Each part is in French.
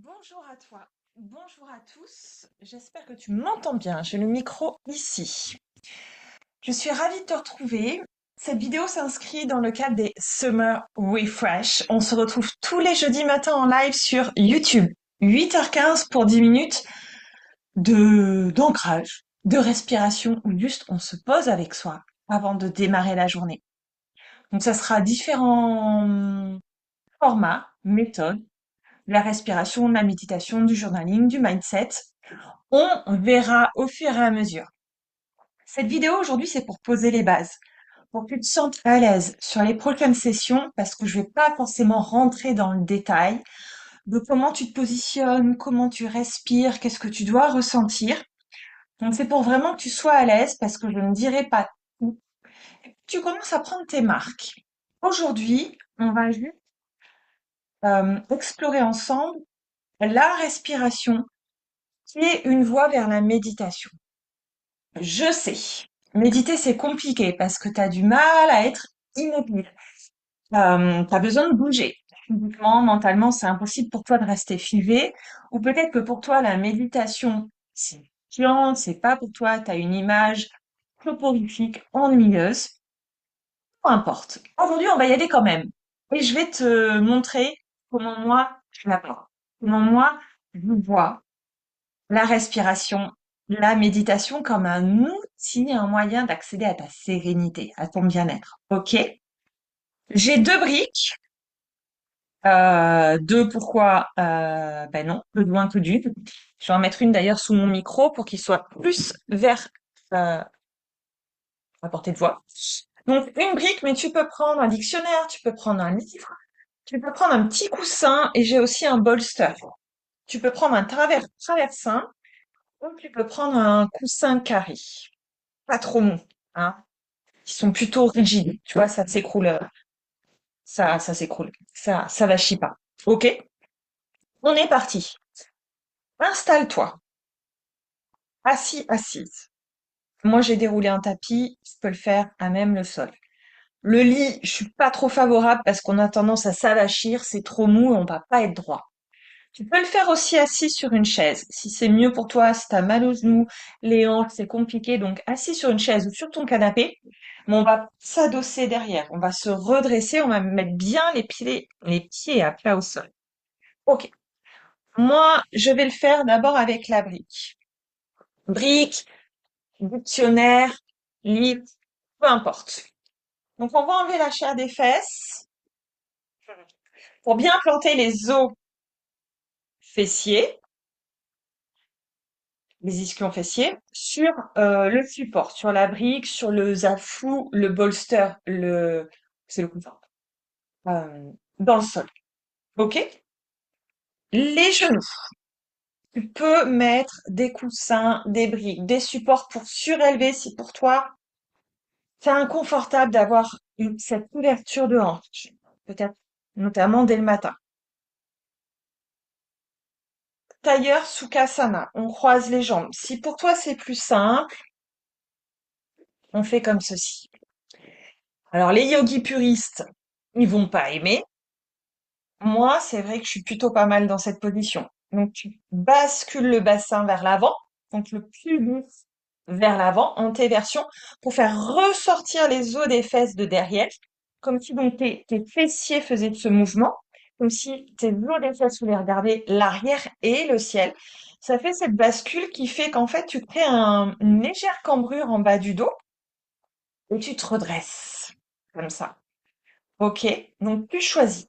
Bonjour à toi, bonjour à tous. J'espère que tu m'entends bien. J'ai le micro ici. Je suis ravie de te retrouver. Cette vidéo s'inscrit dans le cadre des Summer Refresh. On se retrouve tous les jeudis matins en live sur YouTube. 8h15 pour 10 minutes d'ancrage, de respiration ou juste on se pose avec soi avant de démarrer la journée. Donc ça sera différents formats, méthodes, la respiration, de la méditation, du journaling, du mindset. On verra au fur et à mesure. Cette vidéo aujourd'hui, c'est pour poser les bases, pour que tu te sentes à l'aise sur les prochaines sessions, parce que je vais pas forcément rentrer dans le détail de comment tu te positionnes, comment tu respires, qu'est-ce que tu dois ressentir. Donc c'est pour vraiment que tu sois à l'aise, parce que je ne dirai pas tout. Tu commences à prendre tes marques. Aujourd'hui, on va juste explorer ensemble la respiration, qui est une voie vers la méditation. Je sais. Méditer, c'est compliqué parce que tu as du mal à être immobile. Tu as besoin de bouger. Physiquement, mentalement, c'est impossible pour toi de rester figé. Ou peut-être que pour toi, la méditation, c'est chiant, c'est pas pour toi, tu as une image soporifique, ennuyeuse. Peu importe. Aujourd'hui, on va y aller quand même. Et je vais te montrer comment moi, je l'apprends. Comment moi, je vois la respiration, la méditation comme un outil, un moyen d'accéder à ta sérénité, à ton bien-être. Ok? J'ai deux briques. Deux, pourquoi? Ben non, plus loin que d'une. Je vais en mettre une d'ailleurs sous mon micro pour qu'il soit plus vers à portée de voix. Donc une brique, mais tu peux prendre un dictionnaire, tu peux prendre un livre, tu peux prendre un petit coussin et j'ai aussi un bolster. Tu peux prendre un traversin ou tu peux prendre un coussin carré. Pas trop mou, hein. Qui sont plutôt rigides. Tu vois, ça s'écroule, ça s'écroule. Ça vachit pas. Ok? On est parti. Installe-toi. Assis, assise. Moi, j'ai déroulé un tapis. Tu peux le faire à même le sol. Le lit, je suis pas trop favorable parce qu'on a tendance à s'avachir. C'est trop mou et on va pas être droit. Tu peux le faire aussi assis sur une chaise. Si c'est mieux pour toi, si t'as mal aux genoux, les hanches, c'est compliqué. Donc, assis sur une chaise ou sur ton canapé. Mais on va s'adosser derrière. On va se redresser. On va mettre bien les pieds à plat au sol. Ok. Moi, je vais le faire d'abord avec la brique. Brique, dictionnaire, livre, peu importe. Donc, on va enlever la chair des fesses pour bien planter les os fessiers, les ischions fessiers, sur le support, sur la brique, sur le zafou, le bolster, c'est le coussin, dans le sol. Ok? Les genoux. Tu peux mettre des coussins, des briques, des supports pour surélever si pour toi c'est inconfortable d'avoir cette ouverture de hanche. Peut-être notamment dès le matin. Tailleur Sukhasana. On croise les jambes. Si pour toi c'est plus simple, on fait comme ceci. Alors les yogis puristes, ils vont pas aimer. Moi, c'est vrai que je suis plutôt pas mal dans cette position. Donc tu bascules le bassin vers l'avant, donc le pubis vers l'avant, en T-version, pour faire ressortir les os des fesses de derrière, comme si donc tes fessiers faisaient ce mouvement, comme si tes os des fesses voulaient regarder l'arrière et le ciel. Ça fait cette bascule qui fait qu'en fait, tu crées une légère cambrure en bas du dos et tu te redresses, comme ça. Ok? Donc tu choisis.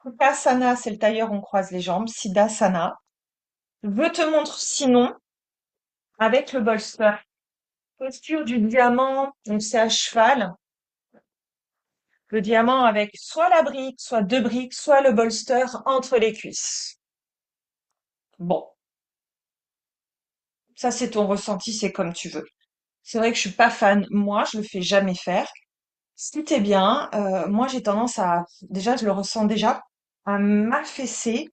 Sukhasana, c'est le tailleur, on croise les jambes. Siddhasana. Je te montre sinon avec le bolster. Posture du diamant, donc c'est à cheval. Le diamant avec soit la brique, soit deux briques, soit le bolster entre les cuisses. Bon, ça c'est ton ressenti, c'est comme tu veux. C'est vrai que je suis pas fan. Moi, je le fais jamais faire. Si t'es bien, moi j'ai tendance à, déjà je le ressens déjà, à m'affaisser.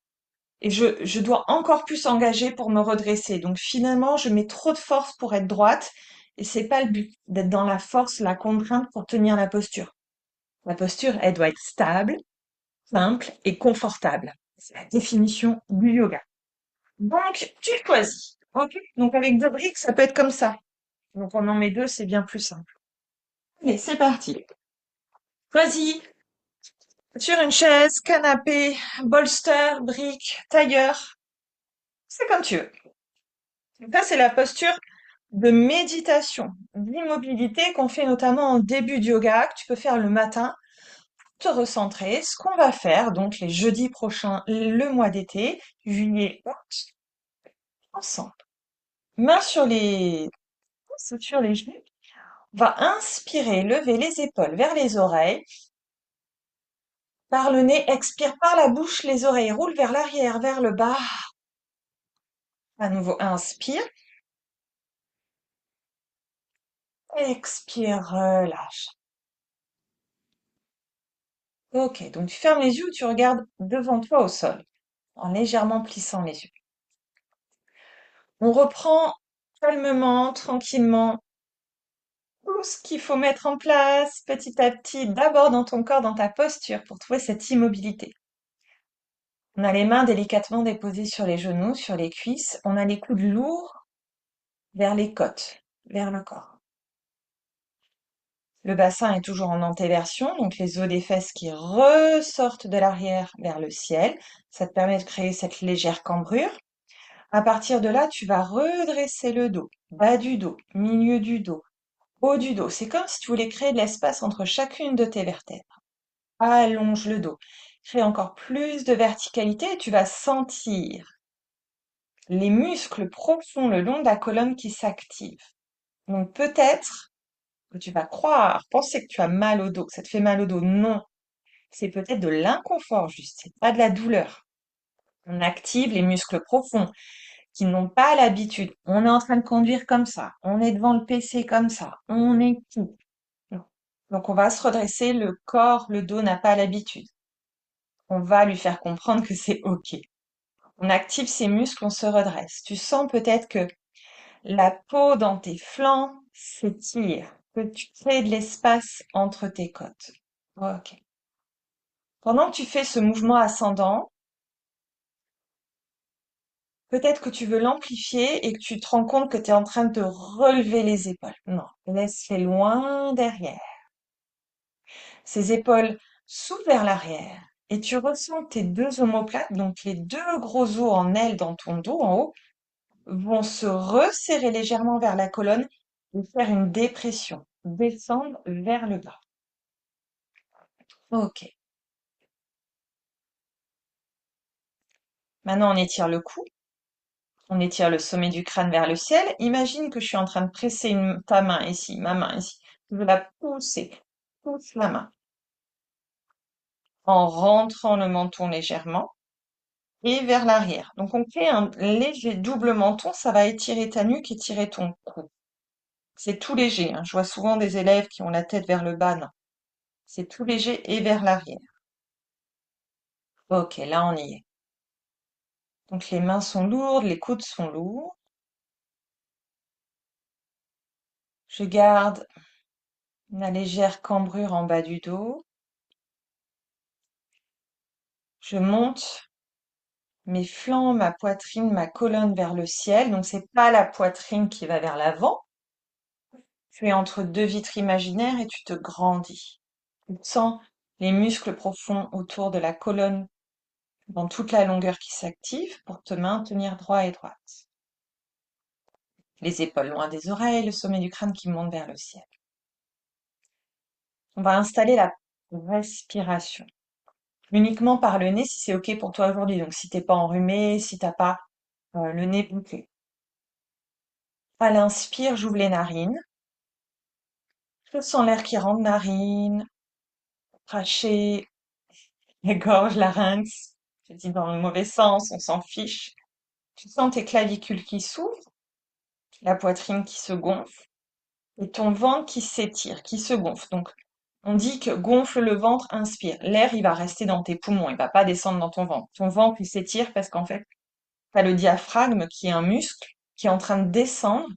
Et je dois encore plus engager pour me redresser. Donc finalement, je mets trop de force pour être droite et c'est pas le but d'être dans la force, la contrainte pour tenir la posture. La posture, elle doit être stable, simple et confortable. C'est la définition du yoga. Donc, tu choisis. Ok? Donc, avec deux briques, ça peut être comme ça. Donc, on en met deux, c'est bien plus simple. Allez, c'est parti. Choisis sur une chaise, canapé, bolster, brique, tailleur. C'est comme tu veux. Donc, ça, c'est la posture de méditation, d'immobilité qu'on fait notamment en début de yoga, que tu peux faire le matin, te recentrer. Ce qu'on va faire, donc, les jeudis prochains, le mois d'été, juillet, août, ensemble. Mains sur les genoux. On va inspirer, lever les épaules vers les oreilles. Par le nez, expire par la bouche, les oreilles roulent vers l'arrière, vers le bas. À nouveau, inspire. Expire, relâche. Ok, donc tu fermes les yeux ou tu regardes devant toi au sol, en légèrement plissant les yeux. On reprend calmement, tranquillement, tout ce qu'il faut mettre en place petit à petit, d'abord dans ton corps, dans ta posture, pour trouver cette immobilité. On a les mains délicatement déposées sur les genoux, sur les cuisses. On a les coudes lourds vers les côtes, vers le corps. Le bassin est toujours en antéversion, donc les os des fesses qui ressortent de l'arrière vers le ciel. Ça te permet de créer cette légère cambrure. À partir de là, tu vas redresser le dos, bas du dos, milieu du dos, haut du dos. C'est comme si tu voulais créer de l'espace entre chacune de tes vertèbres. Allonge le dos. Crée encore plus de verticalité et tu vas sentir les muscles profonds le long de la colonne qui s'activent. Donc peut-être que tu vas croire, penser que tu as mal au dos, que ça te fait mal au dos. Non, c'est peut-être de l'inconfort juste, c'est pas de la douleur. On active les muscles profonds qui n'ont pas l'habitude. On est en train de conduire comme ça, on est devant le PC comme ça, on est tout. Non. Donc on va se redresser, le corps, le dos n'a pas l'habitude. On va lui faire comprendre que c'est OK. On active ces muscles, on se redresse. Tu sens peut-être que la peau dans tes flancs s'étire, que tu crées de l'espace entre tes côtes. Ok. Pendant que tu fais ce mouvement ascendant, peut-être que tu veux l'amplifier et que tu te rends compte que tu es en train de relever les épaules. Non, laisse-les loin derrière. Ces épaules s'ouvrent vers l'arrière et tu ressens que tes deux omoplates, donc les deux gros os en aile dans ton dos en haut, vont se resserrer légèrement vers la colonne et faire une dépression, descendre vers le bas. Ok. Maintenant, on étire le cou, on étire le sommet du crâne vers le ciel. Imagine que je suis en train de presser ta main ici, ma main ici. Je veux la pousser. Pousse la main en rentrant le menton légèrement et vers l'arrière. Donc, on crée un léger double menton. Ça va étirer ta nuque, étirer ton cou. C'est tout léger, hein. Je vois souvent des élèves qui ont la tête vers le bas. Non, c'est tout léger et vers l'arrière. Ok, là, on y est. Donc, les mains sont lourdes, les coudes sont lourds. Je garde la légère cambrure en bas du dos. Je monte mes flancs, ma poitrine, ma colonne vers le ciel. Donc, c'est pas la poitrine qui va vers l'avant. Tu es entre deux vitres imaginaires et tu te grandis. Tu sens les muscles profonds autour de la colonne dans toute la longueur qui s'active pour te maintenir droit et droite. Les épaules loin des oreilles, le sommet du crâne qui monte vers le ciel. On va installer la respiration. Uniquement par le nez si c'est OK pour toi aujourd'hui. Donc si t'es pas enrhumé, si t'as pas le nez bouclé. À l'inspire, j'ouvre les narines. Je sens l'air qui rentre narines, trachée, la gorge, larynx. Je dis dans le mauvais sens, on s'en fiche. Tu sens tes clavicules qui s'ouvrent, la poitrine qui se gonfle et ton ventre qui s'étire, qui se gonfle. Donc on dit que gonfle le ventre, inspire. L'air, il va rester dans tes poumons, il va pas descendre dans ton ventre. Ton ventre, il s'étire parce qu'en fait, tu as le diaphragme qui est un muscle qui est en train de descendre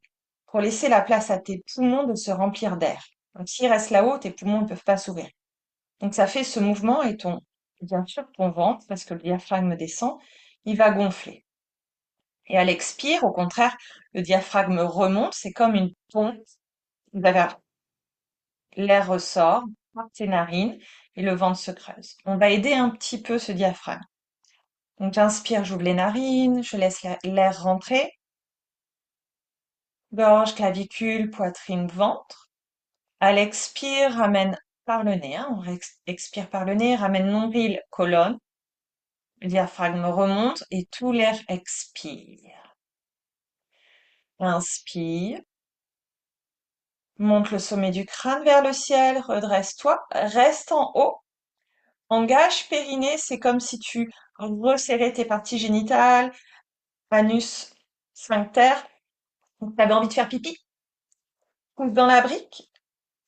pour laisser la place à tes poumons de se remplir d'air. Donc s'il reste là-haut, tes poumons ne peuvent pas s'ouvrir. Donc ça fait ce mouvement et bien sûr ton ventre, parce que le diaphragme descend, il va gonfler. Et à l'expire, au contraire, le diaphragme remonte, c'est comme une pompe. Vous avez l'air ressort par tes narines et le ventre se creuse. On va aider un petit peu ce diaphragme. Donc j'inspire, j'ouvre les narines, je laisse l'air rentrer. Gorge, clavicule, poitrine, ventre. À l'expire, ramène par le nez. On expire par le nez, ramène nombril, colonne. Le diaphragme remonte et tout l'air expire. Inspire. Monte le sommet du crâne vers le ciel, redresse-toi, reste en haut. Engage périnée, c'est comme si tu resserrais tes parties génitales, anus, sphincter. Tu avais envie de faire pipi? Pousse dans la brique,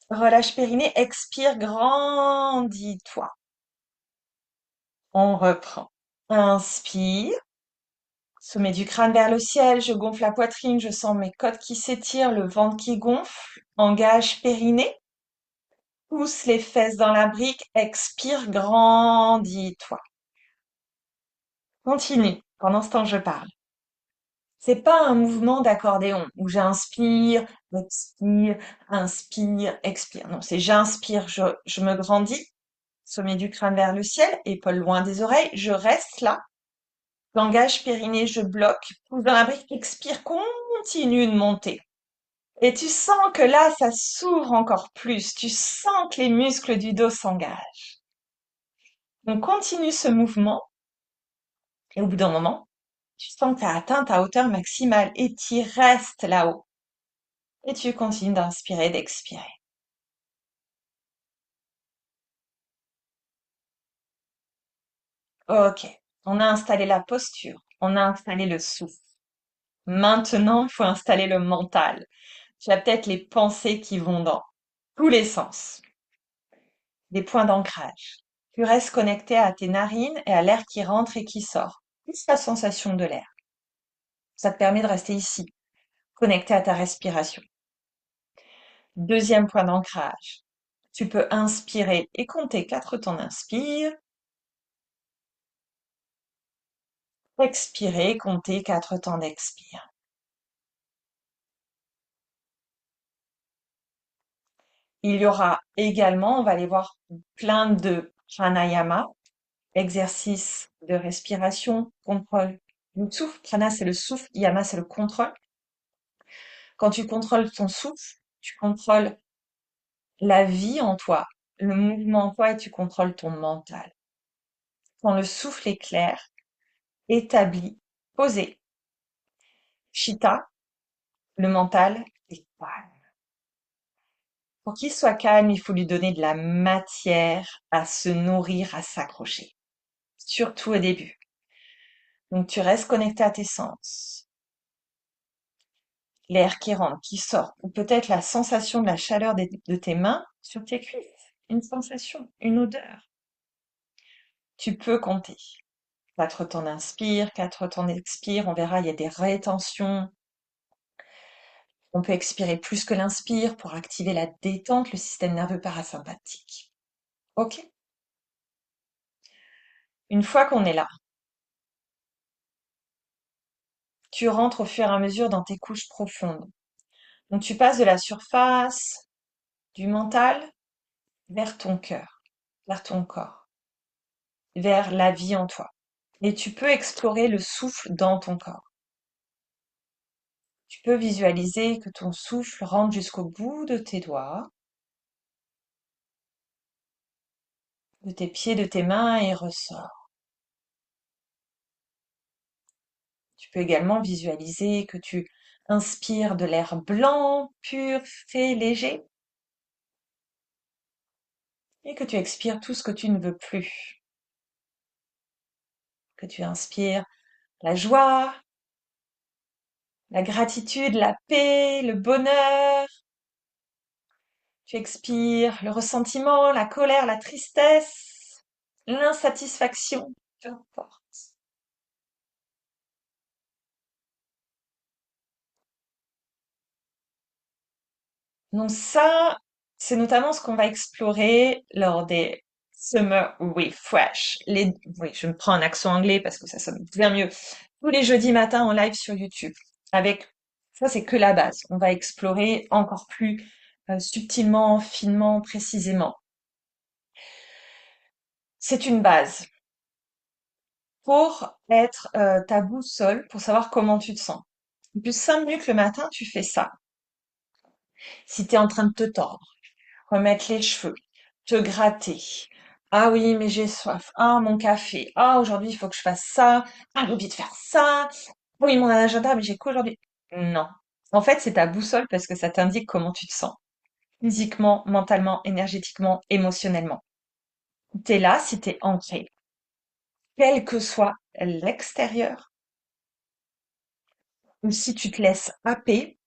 relâche périnée, expire, grandis-toi. On reprend. Inspire, sommet du crâne vers le ciel, je gonfle la poitrine, je sens mes côtes qui s'étirent, le ventre qui gonfle. Engage périnée, pousse les fesses dans la brique, expire, grandis-toi. Continue. Pendant ce temps, je parle. C'est pas un mouvement d'accordéon où j'inspire, expire. Non, c'est j'inspire, je me grandis, sommet du crâne vers le ciel, épaules loin des oreilles, je reste là. Langage périnée, je bloque, pousse dans la brique, expire, continue de monter. Et tu sens que là, ça s'ouvre encore plus. Tu sens que les muscles du dos s'engagent. On continue ce mouvement et au bout d'un moment, tu sens que tu as atteint ta hauteur maximale et tu restes là-haut. Et tu continues d'inspirer, d'expirer. Ok, on a installé la posture, on a installé le souffle. Maintenant, il faut installer le mental. Tu as peut-être les pensées qui vont dans tous les sens. Des points d'ancrage. Tu restes connecté à tes narines et à l'air qui rentre et qui sort. Plus la sensation de l'air. Ça te permet de rester ici, connecté à ta respiration. Deuxième point d'ancrage. Tu peux inspirer et compter 4 temps d'inspire. Expirer, compter 4 temps d'expire. Il y aura également, on va aller voir plein de pranayama, exercices de respiration, contrôle du souffle. Prana, c'est le souffle, yama, c'est le contrôle. Quand tu contrôles ton souffle, tu contrôles la vie en toi, le mouvement en toi et tu contrôles ton mental. Quand le souffle est clair, établi, posé, chitta, le mental est calme. Pour qu'il soit calme, il faut lui donner de la matière à se nourrir, à s'accrocher. Surtout au début. Donc tu restes connecté à tes sens. L'air qui rentre, qui sort, ou peut-être la sensation de la chaleur de tes mains sur tes cuisses. Une sensation, une odeur. Tu peux compter. 4 temps d'inspire, 4 temps d'expire. On verra, il y a des rétentions. On peut expirer plus que l'inspire pour activer la détente, le système nerveux parasympathique. Ok? Une fois qu'on est là, tu rentres au fur et à mesure dans tes couches profondes. Donc tu passes de la surface, du mental, vers ton cœur, vers ton corps, vers la vie en toi. Et tu peux explorer le souffle dans ton corps. Tu peux visualiser que ton souffle rentre jusqu'au bout de tes doigts, de tes pieds, de tes mains et ressort. Tu peux également visualiser que tu inspires de l'air blanc, pur, frais, léger, et que tu expires tout ce que tu ne veux plus. Que tu inspires la joie, la gratitude, la paix, le bonheur. Tu expires le ressentiment, la colère, la tristesse, l'insatisfaction, peu importe. Donc ça, c'est notamment ce qu'on va explorer lors des Summer Refresh. Oui, je me prends un accent anglais parce que ça sonne bien mieux. Tous les jeudis matins en live sur YouTube. Avec, ça c'est que la base. On va explorer encore plus subtilement, finement, précisément. C'est une base pour être ta boussole, pour savoir comment tu te sens. Depuis 5 minutes le matin, tu fais ça. Si tu es en train de te tordre, remettre les cheveux, te gratter. Ah oui, mais j'ai soif. Ah, mon café. Ah, aujourd'hui, il faut que je fasse ça. Ah, j'ai oublié de faire ça. Oui, mon agenda, mais j'ai qu'aujourd'hui. Non. En fait, c'est ta boussole parce que ça t'indique comment tu te sens. Physiquement, mentalement, énergétiquement, émotionnellement. T'es là si t'es ancré. Quel que soit l'extérieur, ou si tu te laisses happer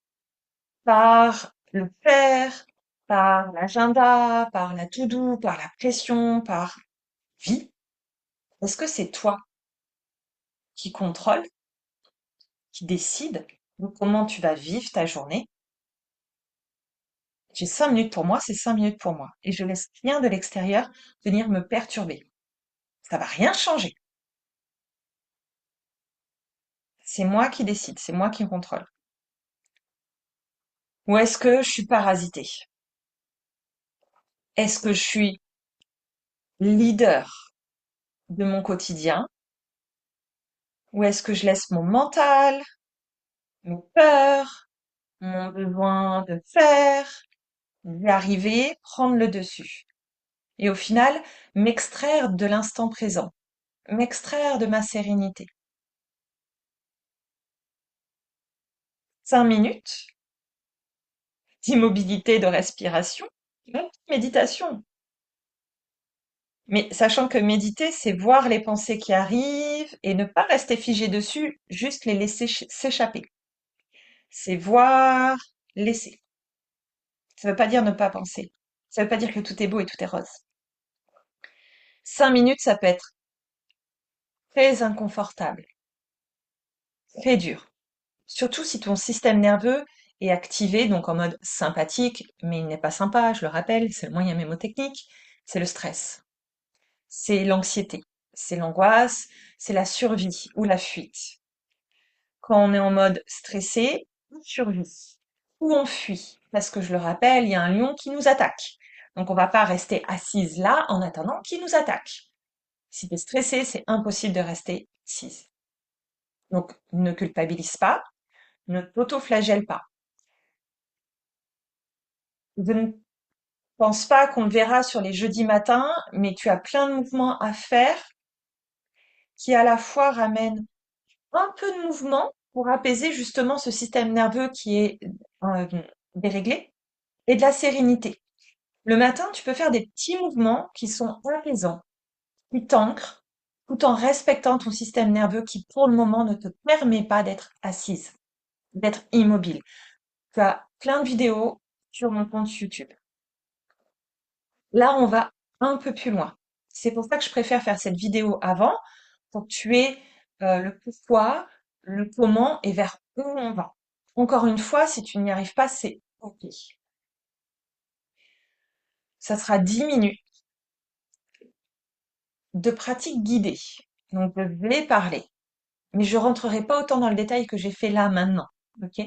par le faire, par l'agenda, par la to-do, par la pression, par vie, est-ce que c'est toi qui contrôle, qui décide de comment tu vas vivre ta journée? J'ai 5 minutes pour moi, c'est 5 minutes pour moi. Et je laisse rien de l'extérieur venir me perturber. Ça va rien changer. C'est moi qui décide, c'est moi qui contrôle. Ou est-ce que je suis parasitée? Est-ce que je suis leader de mon quotidien? Ou est-ce que je laisse mon mental, mes peurs, mon besoin de faire, d'y arriver, prendre le dessus? Et au final, m'extraire de l'instant présent, m'extraire de ma sérénité. 5 minutes d'immobilité, de respiration, même méditation. Mais sachant que méditer, c'est voir les pensées qui arrivent et ne pas rester figé dessus, juste les laisser s'échapper. C'est voir, laisser. Ça veut pas dire ne pas penser. Ça veut pas dire que tout est beau et tout est rose. 5 minutes, ça peut être très inconfortable, très dur. Surtout si ton système nerveux est activé, donc en mode sympathique, mais il n'est pas sympa, je le rappelle, c'est le moyen mémotechnique, c'est le stress, c'est l'anxiété, c'est l'angoisse, c'est la survie ou la fuite. Quand on est en mode stressé, on survit ou on fuit. Parce que je le rappelle, il y a un lion qui nous attaque. Donc on va pas rester assise là en attendant qu'il nous attaque. Si tu es stressé, c'est impossible de rester assise. Donc ne culpabilise pas, ne t'auto-flagelle pas. Je ne pense pas qu'on le verra sur les jeudis matins, mais tu as plein de mouvements à faire qui à la fois ramènent un peu de mouvement pour apaiser justement ce système nerveux qui est euh, déréglé et de la sérénité. Le matin, tu peux faire des petits mouvements qui sont apaisants, qui t'ancrent, tout en respectant ton système nerveux qui, pour le moment, ne te permet pas d'être assise, d'être immobile. Tu as plein de vidéos sur mon compte YouTube. Là, on va un peu plus loin. C'est pour ça que je préfère faire cette vidéo avant, pour que tu aies le pourquoi, le comment et vers où on va. Encore une fois, si tu n'y arrives pas, c'est OK. Ça sera 10 minutes de pratique guidée. Donc, je vais parler. Mais je rentrerai pas autant dans le détail que j'ai fait là maintenant. OK?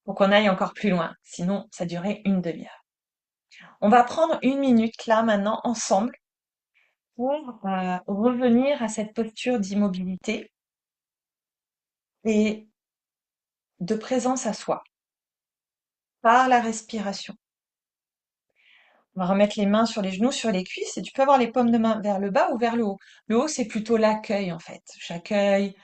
Pour qu'on aille encore plus loin. Sinon, ça durait une demi-heure. On va prendre 1 minute là maintenant ensemble pour revenir à cette posture d'immobilité et de présence à soi par la respiration. On va remettre les mains sur les genoux, sur les cuisses et tu peux avoir les paumes de main vers le bas ou vers le haut. Le haut, c'est plutôt l'accueil en fait. J'accueille,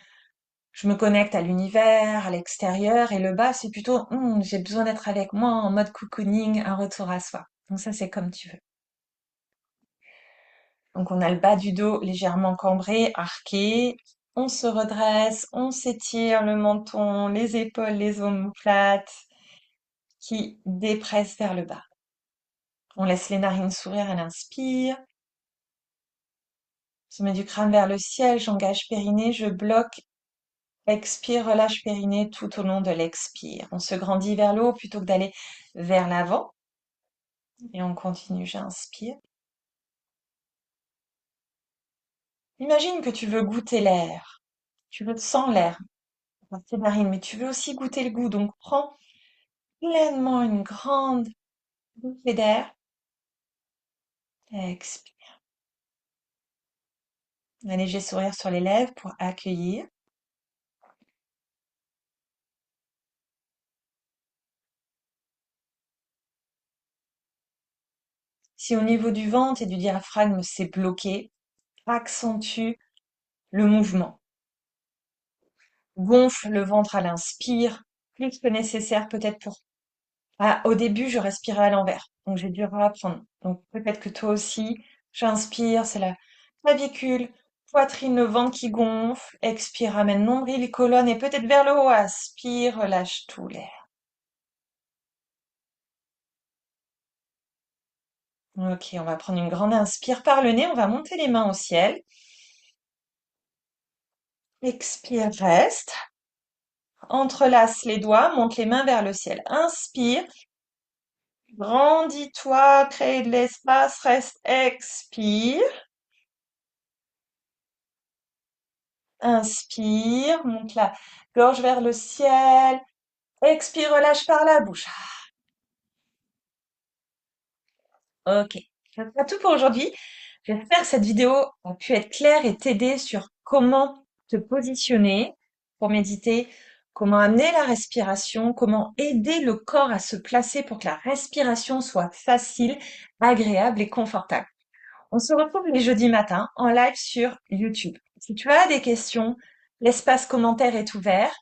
je me connecte à l'univers, à l'extérieur, et le bas, c'est plutôt j'ai besoin d'être avec moi en mode cocooning, un retour à soi. Donc ça, c'est comme tu veux. Donc on a le bas du dos légèrement cambré, arqué. On se redresse, on s'étire le menton, les épaules, les omoplates qui dépressent vers le bas. On laisse les narines s'ouvrir à l'inspire. Sommet du crâne vers le ciel, j'engage périnée, je bloque. Expire, relâche périnée tout au long de l'expire. On se grandit vers le haut plutôt que d'aller vers l'avant. Et on continue, j'inspire. Imagine que tu veux goûter l'air. Tu veux sens l'air dans tes narines, mais tu veux aussi goûter le goût. Donc prends pleinement une grande bouffée d'air. Expire. Un léger sourire sur les lèvres pour accueillir. Si au niveau du ventre et du diaphragme c'est bloqué, accentue le mouvement. Gonfle le ventre à l'inspire, plus que nécessaire peut-être pour... Ah, au début, je respirais à l'envers, donc j'ai dû réapprendre. Donc peut-être que toi aussi, j'inspire, c'est la clavicule, poitrine, le ventre qui gonfle, expire, ramène nombril et colonne et peut-être vers le haut, aspire, relâche tout l'air. Ok, on va prendre une grande inspire par le nez, on va monter les mains au ciel. Expire, reste. Entrelace les doigts, monte les mains vers le ciel. Inspire, grandis-toi, crée de l'espace, reste, expire. Inspire, monte la gorge vers le ciel. Expire, relâche par la bouche. Ok, ça sera tout pour aujourd'hui. J'espère que cette vidéo a pu être claire et t'aider sur comment te positionner pour méditer, comment amener la respiration, comment aider le corps à se placer pour que la respiration soit facile, agréable et confortable. On se retrouve les jeudis matins en live sur YouTube. Si tu as des questions, l'espace commentaire est ouvert.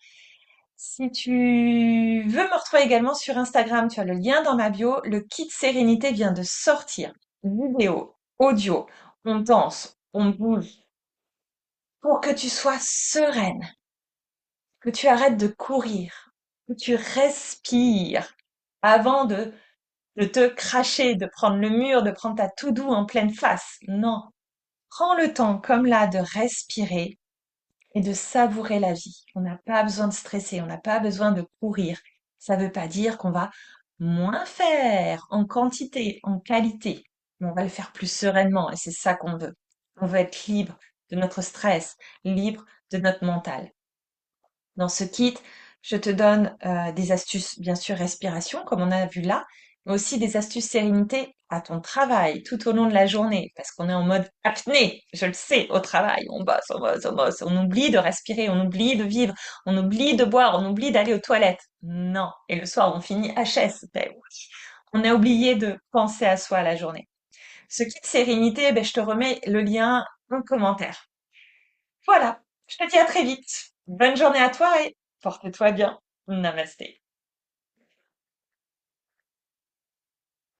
Si tu veux me retrouver également sur Instagram, tu as le lien dans ma bio. Le kit Sérénité vient de sortir. Vidéo, audio, on danse, on bouge pour que tu sois sereine, que tu arrêtes de courir, que tu respires avant de te cracher, de prendre le mur, de prendre ta to-do en pleine face. Non. Prends le temps, comme là, de respirer et de savourer la vie. On n'a pas besoin de stresser, on n'a pas besoin de courir. Ça ne veut pas dire qu'on va moins faire en quantité, en qualité, mais on va le faire plus sereinement et c'est ça qu'on veut. On veut être libre de notre stress, libre de notre mental. Dans ce kit, je te donne des astuces, bien sûr, respiration, comme on a vu là, mais aussi des astuces sérénité à ton travail tout au long de la journée, parce qu'on est en mode apnée, je le sais, au travail, on bosse, on bosse, on bosse, on oublie de respirer, on oublie de vivre, on oublie de boire, on oublie d'aller aux toilettes. Non. Et le soir, on finit HS. Ben oui. On a oublié de penser à soi la journée. Ce kit sérénité, ben, je te remets le lien en commentaire. Voilà, je te dis à très vite. Bonne journée à toi et porte-toi bien. Namasté.